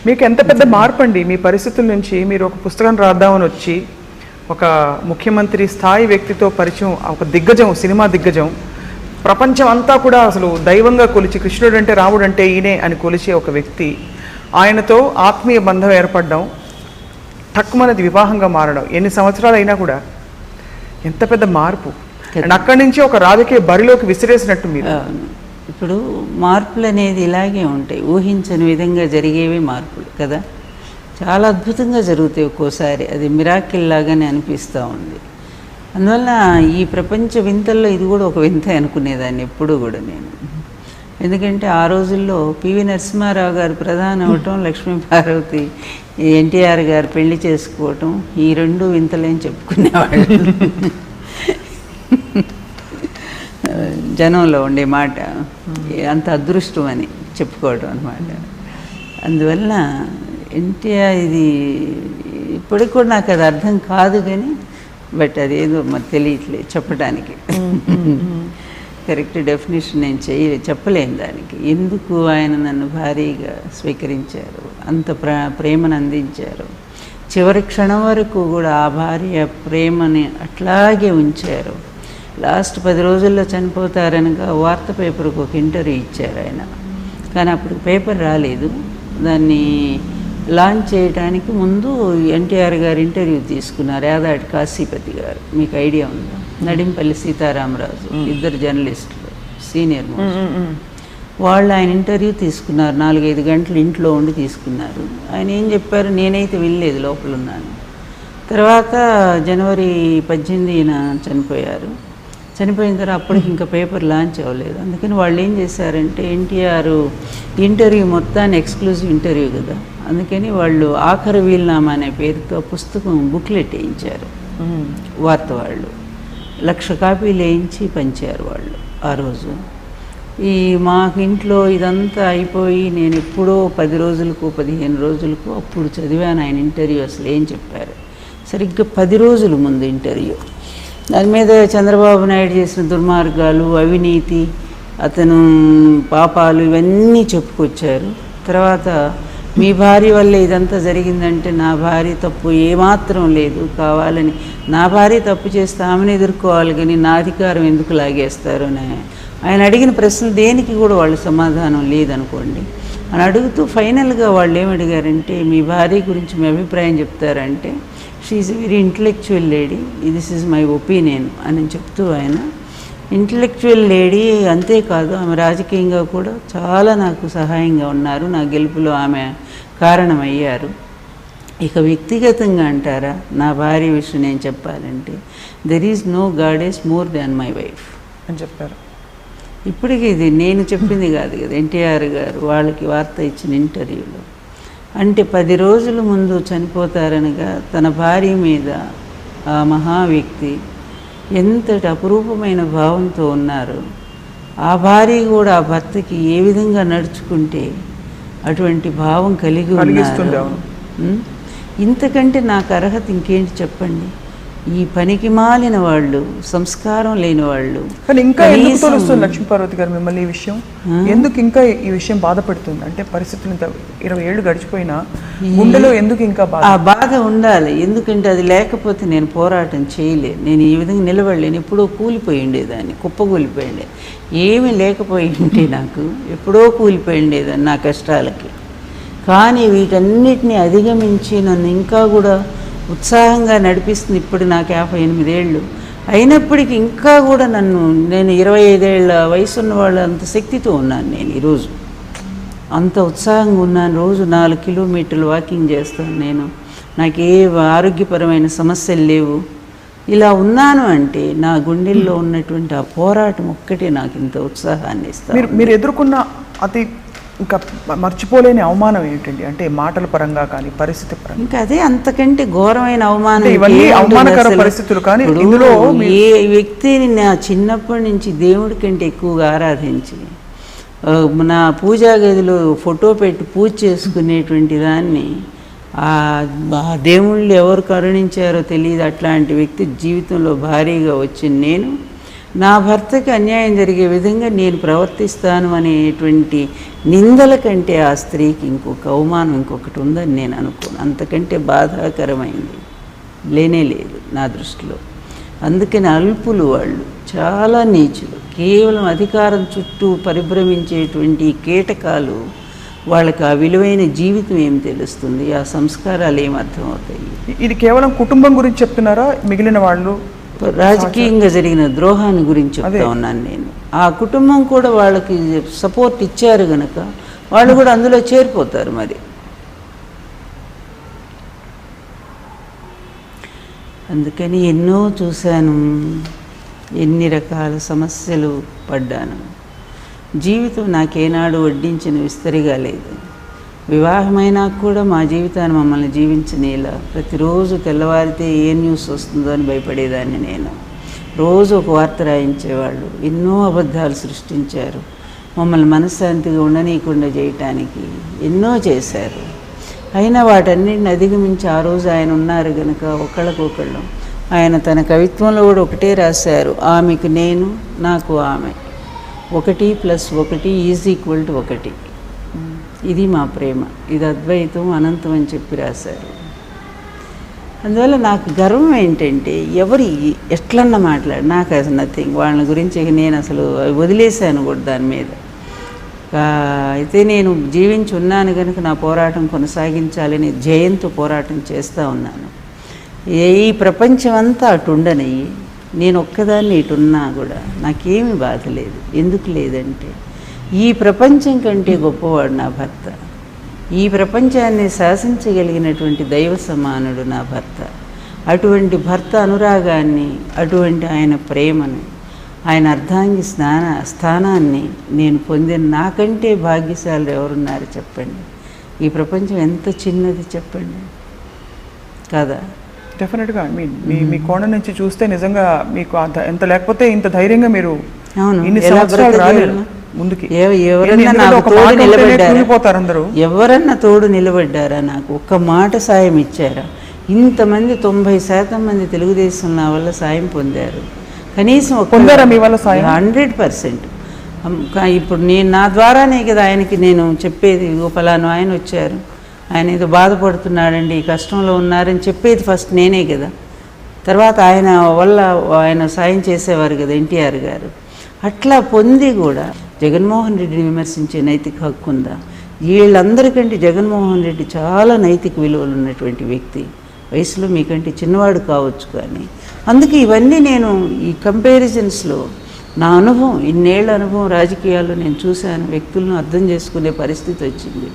మీకు ఎంత పెద్ద మార్పు అండి మీ పరిస్థితుల నుంచి. మీరు ఒక పుస్తకం రాద్దామని వచ్చి ఒక ముఖ్యమంత్రి స్థాయి వ్యక్తితో పరిచయం, ఒక దిగ్గజం, సినిమా దిగ్గజం, ప్రపంచం అంతా కూడా అసలు దైవంగా కొలిచి కృష్ణుడు అంటే రాముడు అంటే ఈయనే అని కొలిచే ఒక వ్యక్తి, ఆయనతో ఆత్మీయ బంధం ఏర్పడడం, తక్కువనది వివాహంగా మారడం, ఎన్ని సంవత్సరాలు అయినా కూడా ఎంత పెద్ద మార్పు. అండ్ అక్కడి నుంచి ఒక రాజకీయ బరిలోకి విసిరేసినట్టు మీరు. ఇప్పుడు మార్పులు అనేది ఇలాగే ఉంటాయి, ఊహించని విధంగా జరిగేవి మార్పులు కదా, చాలా అద్భుతంగా జరుగుతాయి ఒక్కోసారి, అది మిరాకిల్ లాగానే అనిపిస్తూ ఉంది. అందువల్ల ఈ ప్రపంచ వింతల్లో ఇది కూడా ఒక వింత అనుకునేదాన్ని ఎప్పుడూ కూడా నేను. ఎందుకంటే ఆ రోజుల్లో పివి నరసింహారావు గారు ప్రధాని అవ్వటం, లక్ష్మీ పార్వతి ఎన్టీఆర్ గారు పెళ్లి చేసుకోవటం, ఈ రెండు వింతలేని చెప్పుకునేవాళ్ళు జనంలో ఉండే మాట, అంత అదృష్టం అని చెప్పుకోవడం అనమాట. అందువల్ల ఎన్టీఆర్ ఇది ఇప్పటికి కూడా నాకు అది అర్థం కాదు కానీ, బట్ అదేదో మరి తెలియట్లేదు చెప్పడానికి. కరెక్ట్ డెఫినేషన్ నేను చెప్పలేను దానికి. ఎందుకు ఆయన నన్ను భారీగా స్వీకరించారు, అంత ప్రేమను అందించారు, చివరి క్షణం వరకు కూడా ఆ భార్య ప్రేమని అట్లాగే ఉంచారు. లాస్ట్ 10 రోజుల్లో చనిపోతారనగా వార్తా పేపర్కి ఒక ఇంటర్వ్యూ ఇచ్చారు ఆయన, కానీ అప్పుడు పేపర్ రాలేదు. దాన్ని లాంచ్ చేయడానికి ముందు ఎన్టీఆర్ గారు ఇంటర్వ్యూ తీసుకున్నారు, యాదాటి కాశీపతి గారు, మీకు ఐడియా ఉందా, నడింపల్లి సీతారామరాజు, ఇద్దరు జర్నలిస్టులు సీనియర్ వాళ్ళు ఆయన ఇంటర్వ్యూ తీసుకున్నారు. 4-5 గంటలు ఇంట్లో ఉండి తీసుకున్నారు. ఆయన ఏం చెప్పారు నేనైతే వినలేదు, లోపల ఉన్నాను. తర్వాత జనవరి 18న చనిపోయారు. చనిపోయిన తర్వాత అప్పటికి ఇంకా పేపర్ లాంచ్ అవ్వలేదు. అందుకని వాళ్ళు ఏం చేశారంటే, ఎన్టీఆర్ ఇంటర్వ్యూ మొత్తాన్ని ఎక్స్క్లూజివ్ ఇంటర్వ్యూ కదా, అందుకని వాళ్ళు ఆఖరి వీల్నామా అనే పేరుతో పుస్తకం బుక్లెట్ వేయించారు వార్త వాళ్ళు. 1,00,000 కాపీలు వేయించి పంచారు వాళ్ళు ఆ రోజు. ఈ మాకు ఇంట్లో ఇదంతా అయిపోయి నేను ఎప్పుడో 10 రోజులకు 15 రోజులకు అప్పుడు చదివాను ఆయన ఇంటర్వ్యూ. అసలు ఏం చెప్పారు, సరిగ్గా 10 రోజుల ముందు ఇంటర్వ్యూ. దాని మీద చంద్రబాబు నాయుడు చేసిన దుర్మార్గాలు, అవినీతి, అతను పాపాలు ఇవన్నీ చెప్పుకొచ్చారు. తర్వాత మీ భార్య వల్లే ఇదంతా జరిగిందంటే నా భార్య తప్పు ఏమాత్రం లేదు, కావాలని నా భార్య తప్పు చేస్తే ఆమెను ఎదుర్కోవాలి కానీ నా అధికారం ఎందుకు లాగేస్తారు అని ఆయన అడిగిన ప్రశ్నలు దేనికి కూడా వాళ్ళు సమాధానం లేదనుకోండి అని అడుగుతూ ఫైనల్గా వాళ్ళు ఏమడిగారంటే, మీ భార్య గురించి మీ అభిప్రాయం చెప్తారంటే, she is a very intellectual lady, this is my opinion అని చెప్తూ ఆయన ఇంటలెక్చువల్ లేడీ, అంతేకాదు ఆమె రాజకీయంగా కూడా చాలా నాకు సహాయంగా ఉన్నారు, నా గెలుపులో ఆమె కారణమయ్యారు. ఇక వ్యక్తిగతంగా అంటారా, నా భార్య విషయం నేను చెప్పాలంటే, there is no goddess more than my wife అని చెప్పారు. ఇప్పటికీ ఇది నేను చెప్పింది కాదు కదా, ఎన్టీఆర్ గారు వాళ్ళకి వార్త ఇచ్చిన ఇంటర్వ్యూలో. అంటే 10 రోజుల ముందు చనిపోతారనగా తన భార్య మీద ఆ మహా వ్యక్తి ఎంతటి అపురూపమైన భావంతో ఉన్నారు. ఆ భార్య కూడా ఆ భర్తకి ఏ విధంగా నడుచుకుంటే అటువంటి భావం కలిగి ఉన్నారు. ఇంతకంటే నాకు అర్హత ఇంకేంటి చెప్పండి. ఈ పనికి మాలిన వాళ్ళు, సంస్కారం లేని వాళ్ళు. కానీ ఇంకా ఎందుకు తెలుస్తుంది లక్ష్మీపార్వతి గారు మిమ్మల్ని ఈ విషయం, ఎందుకు ఇంకా ఈ విషయం బాధపడుతుంది అంటే, పరిస్థితులు 20 ఏళ్ళు గడిచిపోయినా గుండెలో ఎందుకు ఇంకా ఆ బాధ ఉండాలి. ఎందుకంటే అది లేకపోతే నేను పోరాటం చేయలేను, నేను ఈ విధంగా నిలబడలేను. ఎప్పుడో కూలిపోయి ఉండేదాన్ని, కుప్పకూలిపోయి ఉండేది. ఏమీ లేకపోయి ఉంటే నాకు ఎప్పుడో కూలిపోయి ఉండేదాన్ని నా కష్టాలకి. కానీ వీటన్నిటిని అధిగమించి నన్ను ఇంకా కూడా ఉత్సాహంగా నడిపిస్తుంది. ఇప్పుడు నాకు 58 ఏళ్ళు అయినప్పటికీ ఇంకా కూడా నేను 25 ఏళ్ళ వయసు ఉన్న వాళ్ళు అంత శక్తితో ఉన్నాను. నేను ఈరోజు అంత ఉత్సాహంగా ఉన్నాను. రోజు 4 కిలోమీటర్లు వాకింగ్ చేస్తాను నేను, నాకు ఏ ఆరోగ్యపరమైన సమస్యలు లేవు. ఇలా ఉన్నాను అంటే నా గుండెల్లో ఉన్నటువంటి ఆ పోరాటం ఒక్కటే నాకు ఇంత ఉత్సాహాన్ని ఇస్తాను. మీరు ఎదుర్కొన్న అతి ఇంకా మర్చిపోలేని అవమానం ఏంటండి, అంటే మాటల పరంగా కానీ పరిస్థితి పరంగా? ఇంకా అదే అంతకంటే ఘోరమైన అవమానం. ఇవన్నీ అవమానకర పరిస్థితులు. కానీ ఇందులో ఏ వ్యక్తిని నా చిన్నప్పటి నుంచి దేవుడి కంటే ఎక్కువగా ఆరాధించి నా పూజా గదిలో ఫోటో పెట్టి పూజ చేసుకునేటువంటి దాన్ని ఆ దేవుళ్ళు ఎవరు కరుణించారో తెలియదు, అట్లాంటి వ్యక్తి జీవితంలో భారీగా వచ్చింది. నా భర్తకి అన్యాయం జరిగే విధంగా నేను ప్రవర్తిస్తాను అనేటువంటి నిందల కంటే ఆ స్త్రీకి ఇంకొక అవమానం ఇంకొకటి ఉందని నేను అనుకోను. అంతకంటే బాధాకరమైంది లేనే లేదు నా దృష్టిలో. అందుకని అల్పులు వాళ్ళు, చాలా నీచులు, కేవలం అధికారం చుట్టూ పరిభ్రమించేటువంటి కీటకాలు. వాళ్ళకి ఆ విలువైన జీవితం ఏం తెలుస్తుంది, ఆ సంస్కారాలు ఏం అర్థమవుతాయి? ఇది కేవలం కుటుంబం గురించి చెప్తున్నారా? మిగిలిన వాళ్ళు రాజకీయంగా జరిగిన ద్రోహాన్ని గురించి చెప్తా ఉన్నాను నేను. ఆ కుటుంబం కూడా వాళ్ళకి సపోర్ట్ ఇచ్చారు గనక వాళ్ళు కూడా అందులో చేరిపోతారు. మరి అందుకని ఎన్నో చూశాను, ఎన్ని రకాల సమస్యలు పడ్డాను. జీవితం నాకేనాడు వడ్డించిన విస్తరిగా లేదు. వివాహమైనా కూడా మా జీవితాన్ని మమ్మల్ని జీవించనేలా. ప్రతిరోజు తెల్లవారితే ఏ న్యూస్ వస్తుందో అని భయపడేదాన్ని నేను. రోజు ఒక వార్త రాయించేవాళ్ళు, ఎన్నో అబద్ధాలు సృష్టించారు. మమ్మల్ని మనశ్శాంతిగా ఉండనీయకుండా చేయటానికి ఎన్నో చేశారు. అయినా వాటన్నిటిని అధిగమించి ఆ రోజు ఆయన ఉన్నారు కనుక ఒకళ్ళకొకళ్ళు. ఆయన తన కవిత్వంలో కూడా ఒకటే రాశారు, ఆమెకు నేను, నాకు ఆమె, 1+1 = 1. ఇది మా ప్రేమ, ఇది అద్వైతం, అనంతం అని చెప్పి రాశారు. అందువల్ల నాకు గర్వం ఏంటంటే ఎవరు ఎట్లన్నా నాకు అసలు నథింగ్. వాళ్ళ గురించి నేను అసలు వదిలేశాను కూడా దాని మీద. అయితే నేను జీవించి ఉన్నాను కనుక నా పోరాటం కొనసాగించాలని జయంతో పోరాటం చేస్తూ ఉన్నాను. ఈ ప్రపంచం అంతా అటు ఉండనయ్యి నేను ఒక్కదాన్ని ఇటున్నా కూడా నాకేమీ బాధ లేదు. ఎందుకు లేదంటే ఈ ప్రపంచం కంటే గొప్పవాడు నా భర్త. ఈ ప్రపంచాన్ని శాసించగలిగినటువంటి దైవ సమానుడు నా భర్త. అటువంటి భర్త అనురాగాన్ని, అటువంటి ఆయన ప్రేమను, ఆయన అర్ధాంగి స్థానాన్ని నేను పొందిన నాకంటే భాగ్యశాలు ఎవరున్నారు చెప్పండి? ఈ ప్రపంచం ఎంత చిన్నది చెప్పండి కదా. డెఫినెట్గా మీ కోణం నుంచి చూస్తే నిజంగా మీకు ఎంత లేకపోతే ఇంత ధైర్యంగా మీరు ఇన్ని సంవత్సరాలు రాలేరు ముందుకి. ఎవరన్నా తోడు నిలబడ్డారా? నాకు ఒక్క మాట సాయం ఇచ్చారా? ఇంతమంది 90% మంది తెలుగుదేశం నా వల్ల సాయం పొందారు. కనీసం పొందారా మీ వల్ల సాయం? 100%. ఇప్పుడు నేను నా ద్వారానే కదా ఆయనకి నేను చెప్పేది, ఫలానా ఆయన వచ్చారు, ఆయన ఏదో బాధపడుతున్నాడండి, ఈ కష్టంలో ఉన్నారని చెప్పేది ఫస్ట్ నేనే కదా. తర్వాత ఆయన వల్ల ఆయన సాయం చేసేవారు కదా ఎన్టీఆర్ గారు. అట్లా పొంది కూడా జగన్మోహన్ రెడ్డిని విమర్శించే నైతిక హక్కు ఉందా? వీళ్ళందరికంటే జగన్మోహన్ రెడ్డి చాలా నైతిక విలువలు ఉన్నటువంటి వ్యక్తి. వయసులో మీకంటే చిన్నవాడు కావచ్చు, కానీ అందుకే ఇవన్నీ నేను ఈ కంపారిజన్స్లో నా అనుభవం, ఇన్నేళ్ల అనుభవం రాజకీయాల్లో నేను చూశాను. వ్యక్తులను అర్థం చేసుకునే పరిస్థితి వచ్చింది.